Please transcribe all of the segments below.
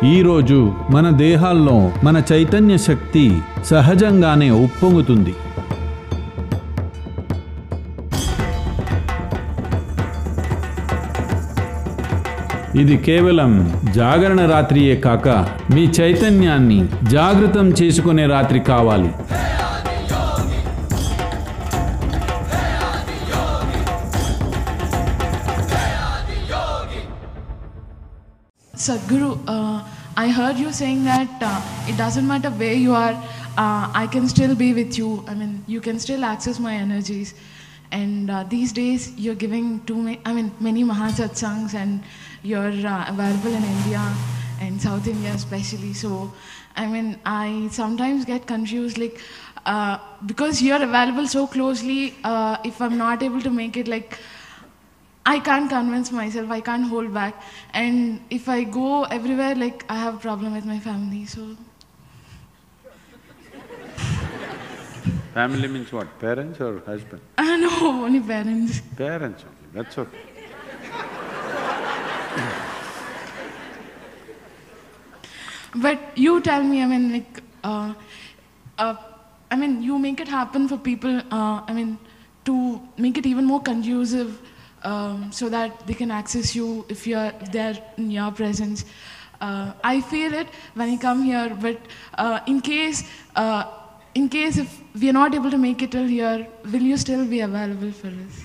ఈరోజు మన దేహాల్లో మన చైతన్య శక్తి సహజంగానే ఉప్పొంగుతుంది. ఇది కేవలం జాగరణ రాత్రియే కాక మీ చైతన్యాన్ని జాగృతం చేసుకునే రాత్రి కావాలి. Sadguru, I heard you saying that it doesn't matter where you are, I can still be with you. I mean, you can still access my energies. And these days, you're giving many Mahasatsangs, and you're available in India and South India especially. So, I mean, I sometimes get confused, like, because you're available so closely, if I'm not able to make it, like, I can't convince myself, I can't hold back. And if I go everywhere, like, I have a problem with my family, so… Family means what? Parents or husband? No, only parents. Parents only, that's okay. But you tell me, I mean, like, you make it happen for people, to make it even more conducive, so that they can access you if they're in your presence. I feel it when I come here, but in case if we are not able to make it till here, will you still be available for us?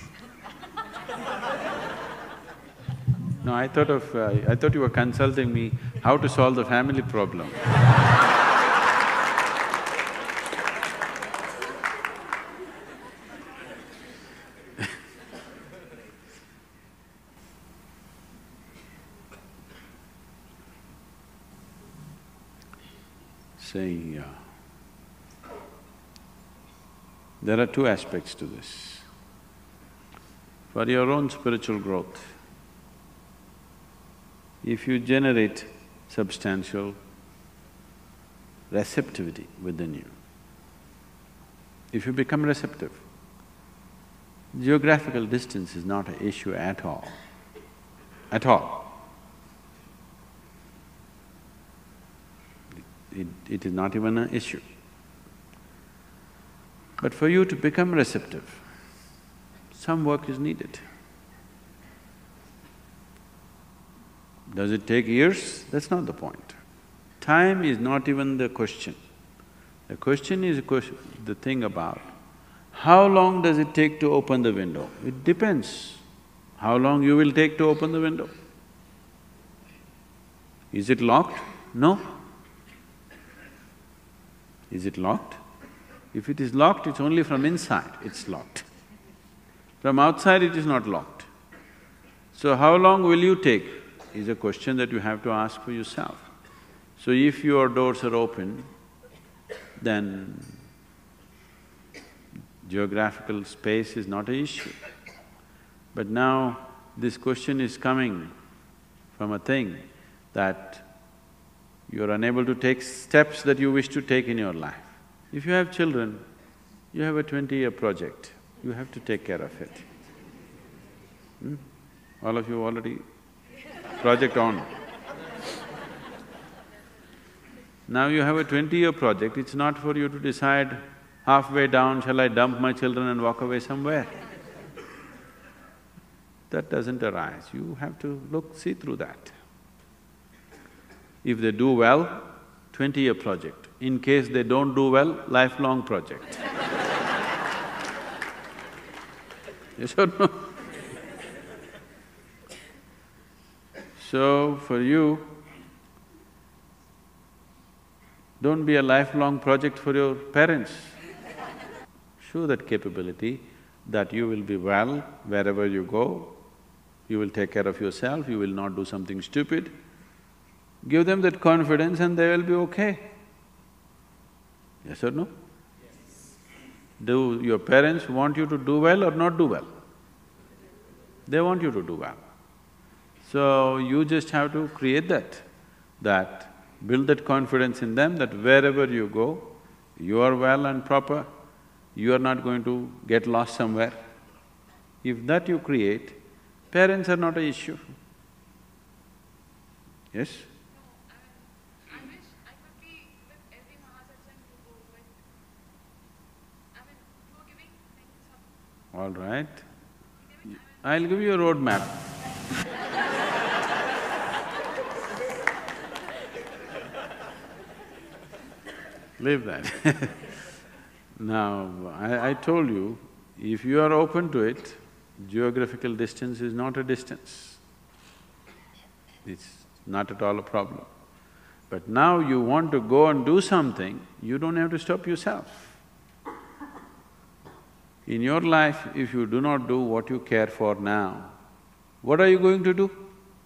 No, I thought you were consulting me how to solve the family problem. Saying, there are two aspects to this. For your own spiritual growth, if you generate substantial receptivity within you, if you become receptive, geographical distance is not an issue at all, at all. It is not even an issue. But for you to become receptive, some work is needed. Does it take years? That's not the point. Time is not even the question. The question is the thing about how long does it take to open the window? It depends how long you will take to open the window. Is it locked? No. Is it locked? If it is locked, it's only from inside, it's locked. From outside, it is not locked. So how long will you take is a question that you have to ask for yourself. So if your doors are open, then geographical space is not an issue. But now this question is coming from a thing that you're unable to take steps that you wish to take in your life. If you have children, you have a 20-year project, you have to take care of it. All of you already… project on. Now you have a 20-year project, it's not for you to decide halfway down, shall I dump my children and walk away somewhere? That doesn't arise, you have to see through that. If they do well, 20-year project. In case they don't do well, lifelong project. Yes or no? So, for you, don't be a lifelong project for your parents. Show that capability that you will be well wherever you go, you will take care of yourself, you will not do something stupid. Give them that confidence and they will be okay. Yes or no? Yes. Do your parents want you to do well or not do well? They want you to do well. So you just have to create that build that confidence in them that wherever you go, you are well and proper, you are not going to get lost somewhere. If that you create, parents are not an issue. Yes? All right. I'll give you a roadmap. Leave that. Now, I told you, if you are open to it, geographical distance is not a distance. It's not at all a problem. But now you want to go and do something, you don't have to stop yourself. In your life, if you do not do what you care for now, what are you going to do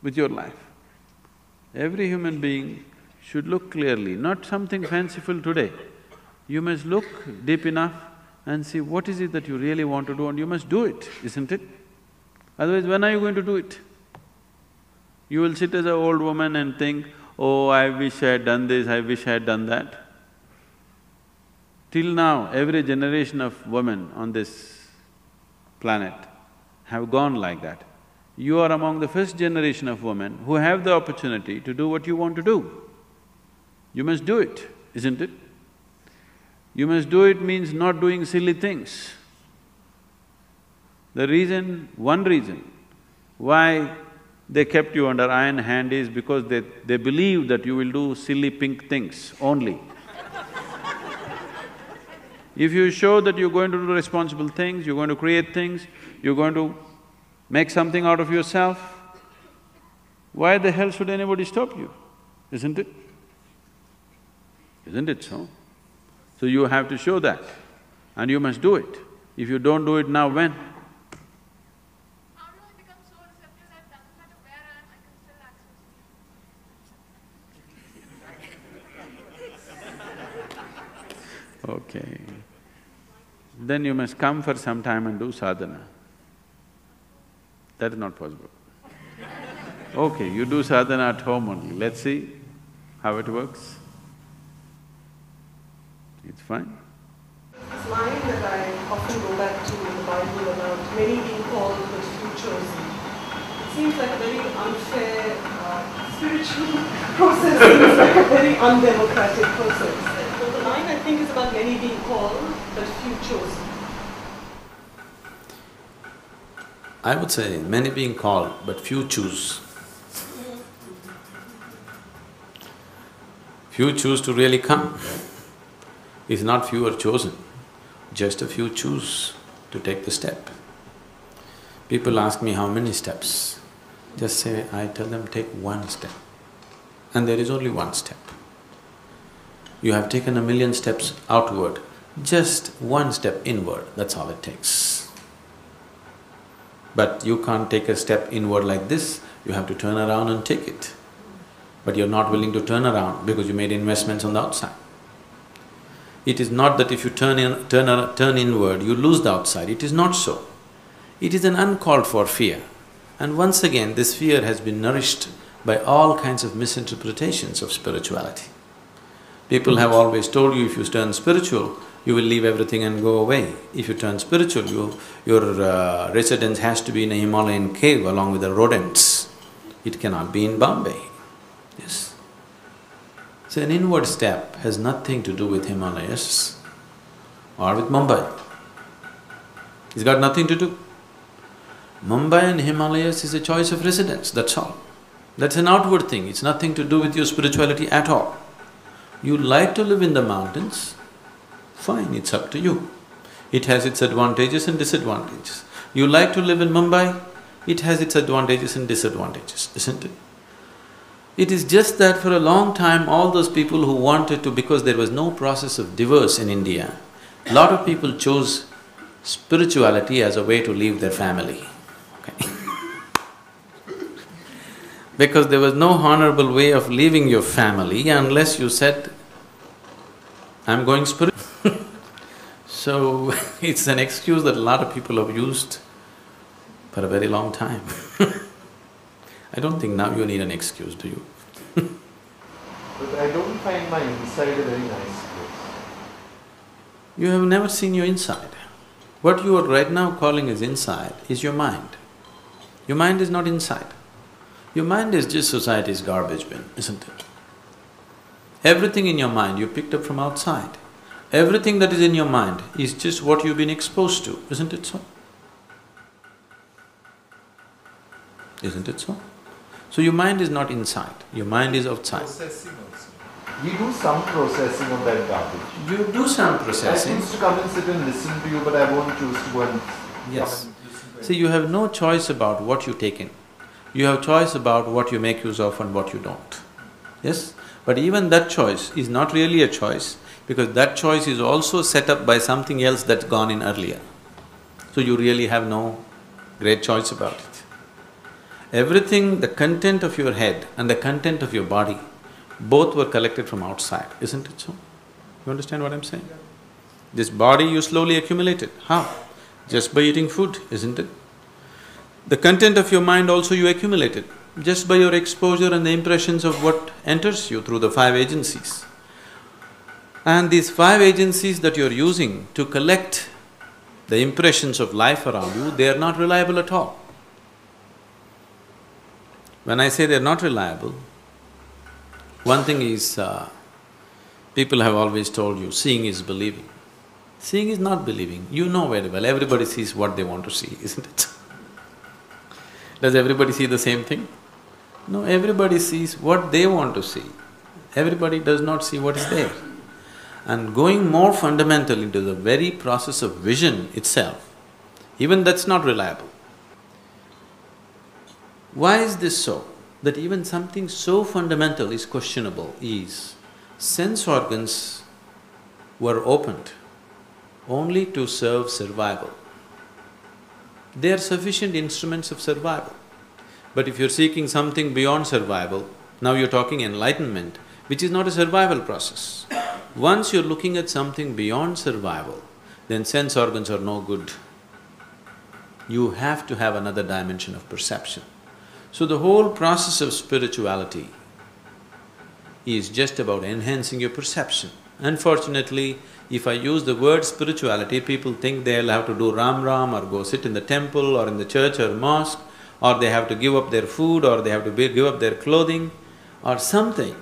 with your life? Every human being should look clearly, not something fanciful today. You must look deep enough and see what is it that you really want to do, and you must do it, isn't it? Otherwise, when are you going to do it? You will sit as an old woman and think, oh, I wish I had done this, I wish I had done that. Till now, every generation of women on this planet have gone like that. You are among the first generation of women who have the opportunity to do what you want to do. You must do it, isn't it? You must do it means not doing silly things. One reason why they kept you under iron hand is because they believe that you will do silly pink things only. If you show that you're going to do responsible things, you're going to create things, you're going to make something out of yourself, why the hell should anybody stop you, isn't it? Isn't it so? So you have to show that, and you must do it. If you don't do it now, when? How do I become so receptive that it doesn't matter where I am, I can still access you? Okay. Then you must come for some time and do sadhana. That is not possible. Okay, you do sadhana at home only, let's see how it works. It's fine. This line that I often go back to in the Bible about many being called but few chosen. It seems like a very unfair spiritual process, seems like a very undemocratic process. So the line I think is about many being called but few chosen. I would say many being called but few choose. Few choose to really come. It's not few are chosen, just a few choose to take the step. People ask me how many steps, just say, I tell them take one step, and there is only one step. You have taken 1,000,000 steps outward, just one step inward, that's all it takes. But you can't take a step inward like this, you have to turn around and take it. But you're not willing to turn around because you made investments on the outside. It is not that if you turn inward, you lose the outside, it is not so. It is an uncalled for fear. And once again, this fear has been nourished by all kinds of misinterpretations of spirituality. People have always told you if you turn spiritual, you will leave everything and go away. If you turn spiritual, your residence has to be in a Himalayan cave along with the rodents. It cannot be in Bombay. Yes. So an inward step has nothing to do with Himalayas or with Mumbai. It's got nothing to do. Mumbai and Himalayas is a choice of residence, that's all. That's an outward thing, it's nothing to do with your spirituality at all. You like to live in the mountains, fine, it's up to you. It has its advantages and disadvantages. You like to live in Mumbai, it has its advantages and disadvantages, isn't it? It is just that for a long time, all those people who wanted to… because there was no process of divorce in India, a lot of people chose spirituality as a way to leave their family, okay? Because there was no honorable way of leaving your family unless you said, I'm going spiritual. So, it's an excuse that a lot of people have used for a very long time. I don't think now you need an excuse, do you? But I don't find my inside a very nice place. You have never seen your inside. What you are right now calling as inside is your mind. Your mind is not inside. Your mind is just society's garbage bin, isn't it? Everything in your mind you picked up from outside. Everything that is in your mind is just what you've been exposed to, isn't it so? isn't it so? So your mind is not inside, your mind is outside. Processing also. We do some processing of that garbage. You do some I processing. choose to come and sit and listen to you, but I won't choose to go and Yes. come and listen to See, you have no choice about what you take in. You have choice about what you make use of and what you don't. Yes? But even that choice is not really a choice, because that choice is also set up by something else that's gone in earlier. So you really have no great choice about it. Everything, the content of your head and the content of your body, both were collected from outside, isn't it so? You understand what I'm saying? This body you slowly accumulated. How? Just by eating food, isn't it? The content of your mind also you accumulated, just by your exposure and the impressions of what enters you through the five agencies. And these five agencies that you're using to collect the impressions of life around you, they are not reliable at all. When I say they're not reliable, one thing is, people have always told you, seeing is believing. Seeing is not believing, you know very well, everybody sees what they want to see, isn't it? Does everybody see the same thing? No, everybody sees what they want to see. Everybody does not see what is there. And going more fundamental into the very process of vision itself, even that's not reliable. Why is this so? That even something so fundamental is questionable is, sense organs were opened only to serve survival. They are sufficient instruments of survival. But if you're seeking something beyond survival, now you're talking enlightenment, which is not a survival process. Once you're looking at something beyond survival, then sense organs are no good. You have to have another dimension of perception. So the whole process of spirituality is just about enhancing your perception. Unfortunately, if I use the word spirituality, people think they'll have to do Ram Ram or go sit in the temple or in the church or mosque, or they have to give up their food or they have to give up their clothing or something.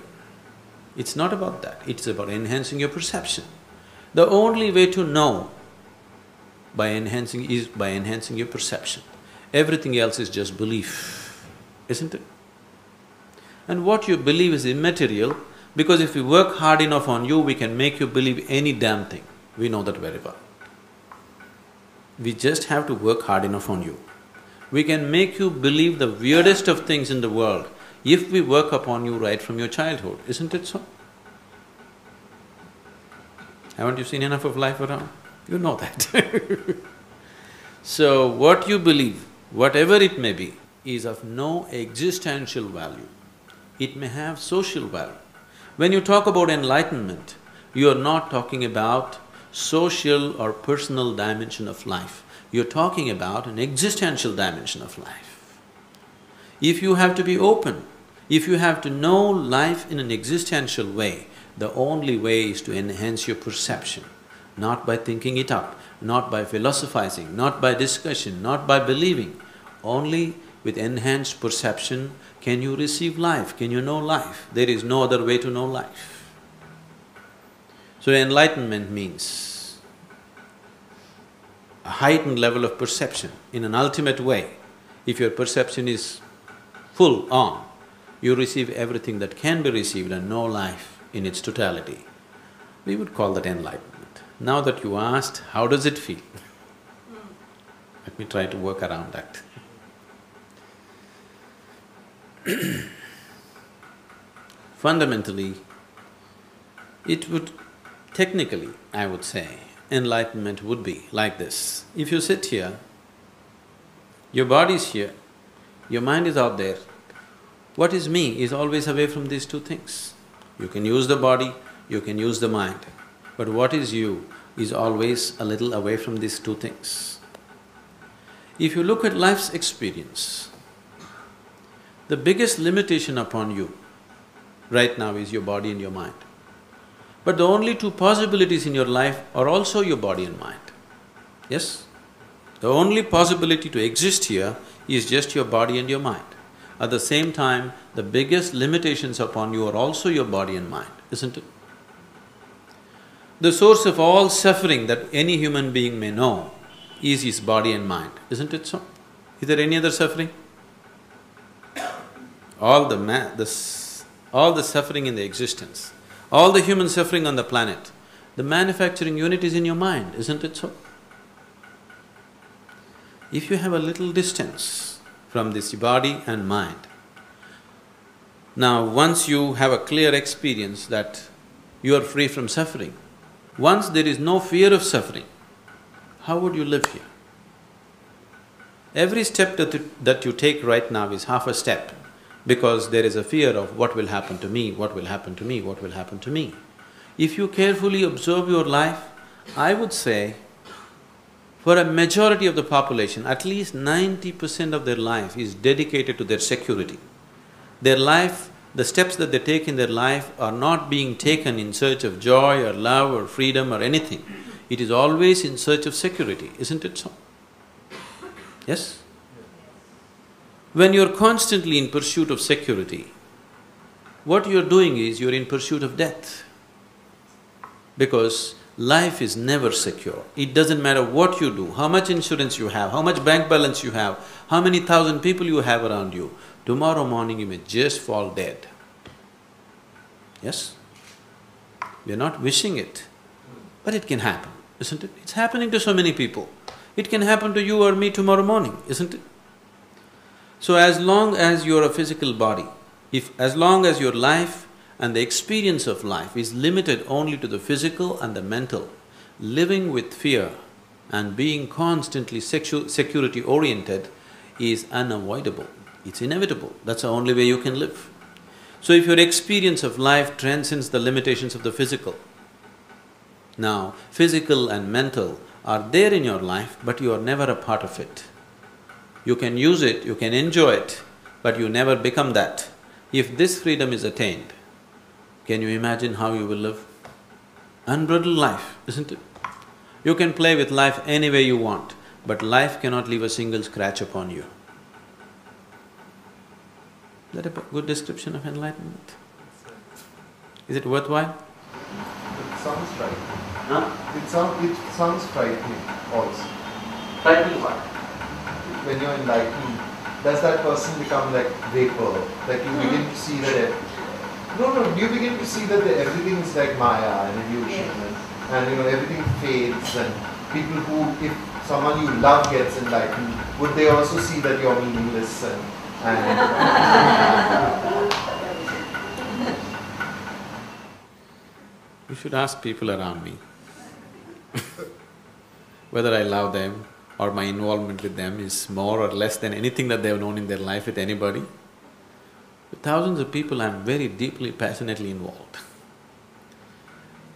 It's not about that, it's about enhancing your perception. The only way to know is by enhancing your perception. Everything else is just belief, isn't it? And what you believe is immaterial, because if we work hard enough on you, we can make you believe any damn thing. We know that very well. We just have to work hard enough on you. We can make you believe the weirdest of things in the world if we work upon you right from your childhood, isn't it so? Haven't you seen enough of life around? You know that. So what you believe, whatever it may be, is of no existential value. It may have social value. When you talk about enlightenment, you are not talking about social or personal dimension of life. You're talking about an existential dimension of life. If you have to be open, if you have to know life in an existential way, the only way is to enhance your perception, not by thinking it up, not by philosophizing, not by discussion, not by believing. Only with enhanced perception can you receive life, can you know life. There is no other way to know life. So enlightenment means a heightened level of perception in an ultimate way. If your perception is full on, you receive everything that can be received and know life in its totality. We would call that enlightenment. Now that you asked, how does it feel? Let me try to work around that. Fundamentally, it would… technically, I would say, enlightenment would be like this. If you sit here, your body is here, your mind is out there, what is me is always away from these two things. You can use the body, you can use the mind, but what is you is always a little away from these two things. If you look at life's experience, the biggest limitation upon you right now is your body and your mind. But the only two possibilities in your life are also your body and mind. Yes? The only possibility to exist here is just your body and your mind. At the same time, the biggest limitations upon you are also your body and mind, isn't it? The source of all suffering that any human being may know is his body and mind, isn't it so? Is there any other suffering? all the suffering in the existence, all the human suffering on the planet, the manufacturing unit is in your mind, isn't it so? If you have a little distance from this body and mind, now once you have a clear experience that you are free from suffering, once there is no fear of suffering, how would you live here? Every step that you take right now is half a step, because there is a fear of what will happen to me, what will happen to me, what will happen to me. If you carefully observe your life, I would say, for a majority of the population, at least 90% of their life is dedicated to their security. Their life, the steps that they take in their life are not being taken in search of joy or love or freedom or anything. It is always in search of security, isn't it so? Yes? When you're constantly in pursuit of security, what you're doing is you're in pursuit of death. Because life is never secure. It doesn't matter what you do, how much insurance you have, how much bank balance you have, how many thousand people you have around you, tomorrow morning you may just fall dead. Yes? We're not wishing it, but it can happen, isn't it? It's happening to so many people. It can happen to you or me tomorrow morning, isn't it? So as long as you're a physical body, as long as your life and the experience of life is limited only to the physical and the mental, living with fear and being constantly security oriented is unavoidable. It's inevitable. That's the only way you can live. So if your experience of life transcends the limitations of the physical, now physical and mental are there in your life, but you are never a part of it. You can use it, you can enjoy it, but you never become that. If this freedom is attained, can you imagine how you will live? Unbridled life, isn't it? You can play with life any way you want, but life cannot leave a single scratch upon you. Is that a good description of enlightenment? Is it worthwhile? It sounds right. Huh? It sounds frightening also. Frightening what? When you're enlightened, does that person become like vapor? Like you begin to see that… you begin to see that everything is like Maya and illusion and everything fades, and people who… if someone you love gets enlightened, would they also see that you're meaningless and… You should ask people around me whether I love them or my involvement with them is more or less than anything that they've known in their life with anybody. With thousands of people, I'm very deeply, passionately involved.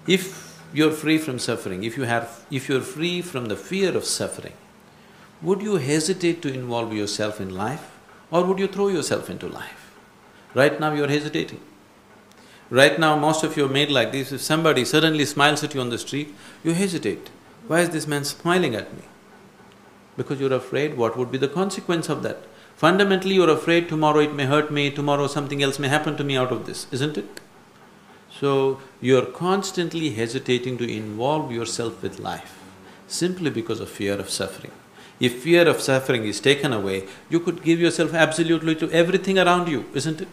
If you're free from suffering, if you're free from the fear of suffering, would you hesitate to involve yourself in life, or would you throw yourself into life? Right now you're hesitating. Right now most of you are made like this. If somebody suddenly smiles at you on the street, you hesitate. Why is this man smiling at me? Because you're afraid what would be the consequence of that. Fundamentally you're afraid tomorrow it may hurt me, tomorrow something else may happen to me out of this, isn't it? So you're constantly hesitating to involve yourself with life simply because of fear of suffering. If fear of suffering is taken away, you could give yourself absolutely to everything around you, isn't it?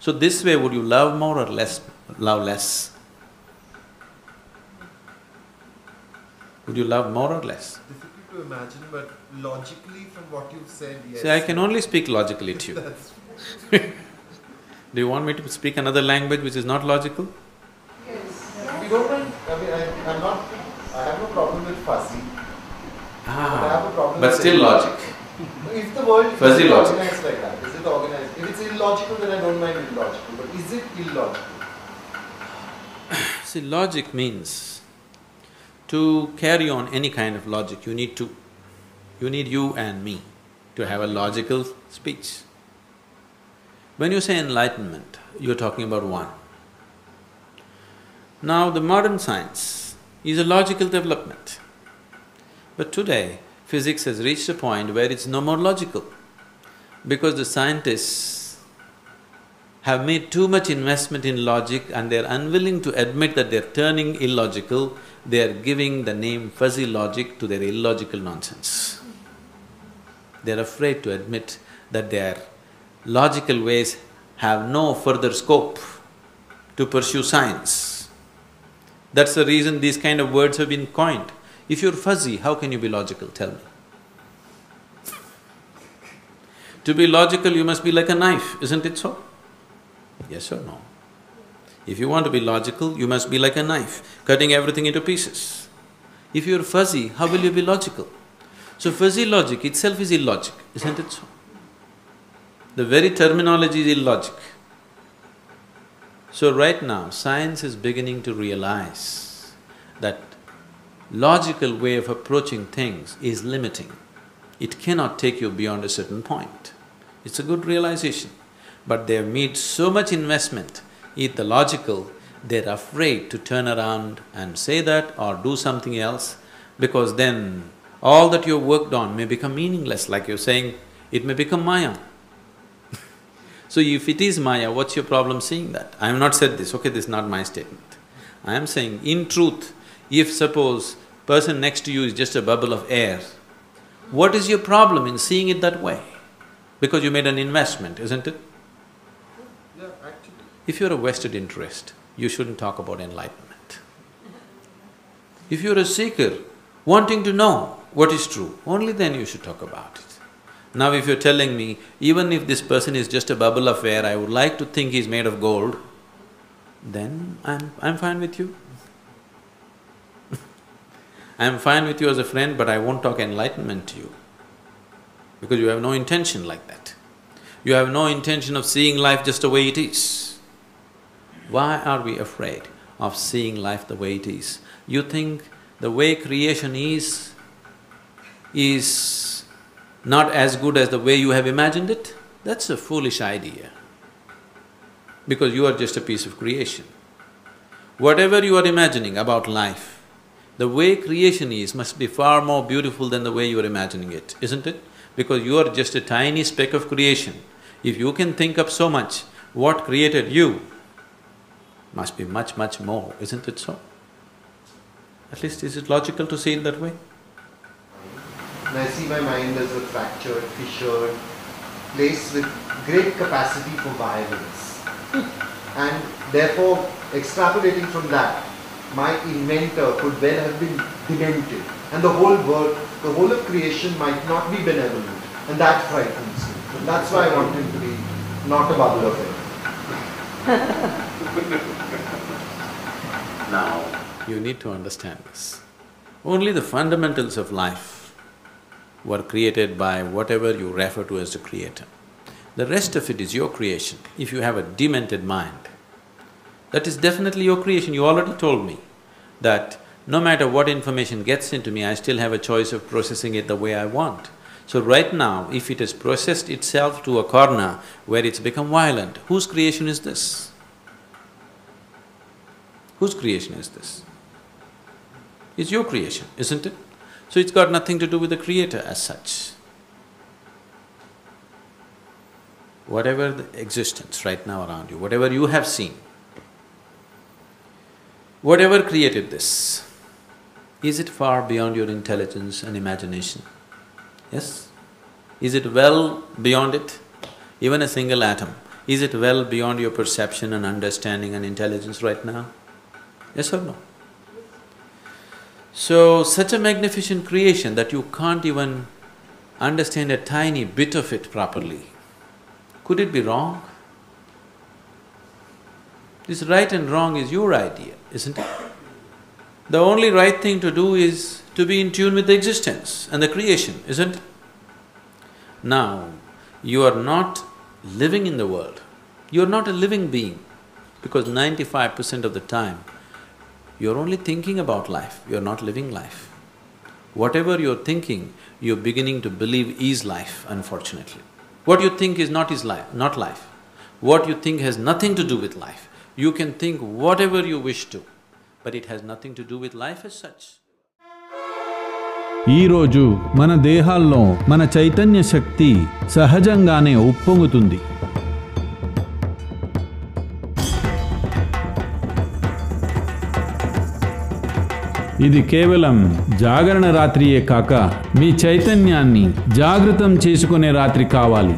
So this way, would you love more or less, love less? Would you love more or less? Difficult to imagine, but logically from what you've said, yes. See, I can only speak logically to you. Do you want me to speak another language which is not logical? Yes. We don't mind… I have no problem with fuzzy. But I have a problem but with still logic. If the world Fuzzy is logic. organized like that, is it organized? If it's illogical, then I don't mind illogical, but is it illogical? See, logic means to carry on any kind of logic, you need you and me to have a logical speech. When you say enlightenment, you're talking about one. Now, the modern science is a logical development. But today, physics has reached a point where it's no more logical, because the scientists have made too much investment in logic and they're unwilling to admit that they're turning illogical, they're giving the name fuzzy logic to their illogical nonsense. They're afraid to admit that they're logical ways have no further scope to pursue science. That's the reason these kind of words have been coined. If you're fuzzy, how can you be logical, tell me? To be logical, you must be like a knife, isn't it so? Yes or no? If you want to be logical, you must be like a knife, cutting everything into pieces. If you're fuzzy, how will you be logical? So fuzzy logic itself is illogic, isn't it so? The very terminology is illogic. So right now, science is beginning to realize that logical way of approaching things is limiting. It cannot take you beyond a certain point. It's a good realization. But they have made so much investment in the logical, they're afraid to turn around and say that or do something else, because then all that you've worked on may become meaningless, like you're saying, it may become Maya. So if it is Maya, what's your problem seeing that? I have not said this, okay, this is not my statement. I am saying, in truth, if suppose person next to you is just a bubble of air, what is your problem in seeing it that way? Because you made an investment, isn't it? Yeah, actually. If you're a vested interest, you shouldn't talk about enlightenment. If you're a seeker, wanting to know what is true, only then you should talk about it. Now if you're telling me, even if this person is just a bubble of air, I would like to think he's made of gold, then I'm fine with you. I'm fine with you as a friend, but I won't talk enlightenment to you, because you have no intention like that. You have no intention of seeing life just the way it is. Why are we afraid of seeing life the way it is? You think the way creation is not as good as the way you have imagined it? That's a foolish idea, because you are just a piece of creation. Whatever you are imagining about life, the way creation is must be far more beautiful than the way you are imagining it, isn't it? Because you are just a tiny speck of creation. If you can think up so much, what created you must be much, much more, isn't it so? At least is it logical to see it that way? And I see my mind as a fractured, fissured place with great capacity for violence. And therefore, extrapolating from that, my inventor could well have been demented, and the whole world, the whole of creation might not be benevolent, and that frightens me. And that's why I want him to be not a bubble of air. Now, you need to understand this. Only the fundamentals of life were created by whatever you refer to as the creator. The rest of it is your creation. If you have a demented mind, that is definitely your creation. You already told me that no matter what information gets into me, I still have a choice of processing it the way I want. So right now, if it has processed itself to a corner where it's become violent, whose creation is this? Whose creation is this? It's your creation, isn't it? So it's got nothing to do with the creator as such. Whatever the existence right now around you, whatever you have seen, whatever created this, is it far beyond your intelligence and imagination? Yes? Is it well beyond it? Even a single atom, is it well beyond your perception and understanding and intelligence right now? Yes or no? So, such a magnificent creation that you can't even understand a tiny bit of it properly, could it be wrong? This right and wrong is your idea, isn't it? The only right thing to do is to be in tune with the existence and the creation, isn't it? Now, you are not living in the world, you are not a living being, because 95% of the time, you're only thinking about life, you're not living life. Whatever you're thinking, you're beginning to believe is life, unfortunately. What you think is not life. What you think has nothing to do with life. You can think whatever you wish to, but it has nothing to do with life as such. ఈరోజు మన దేహాల్లో మన చైతన్య శక్తి సహజంగానే ఉప్పొంగుతుంది. ఇది కేవలం జాగరణ రాత్రియే కాక మీ చైతన్యాన్ని జాగృతం చేసుకునే రాత్రి కావాలి.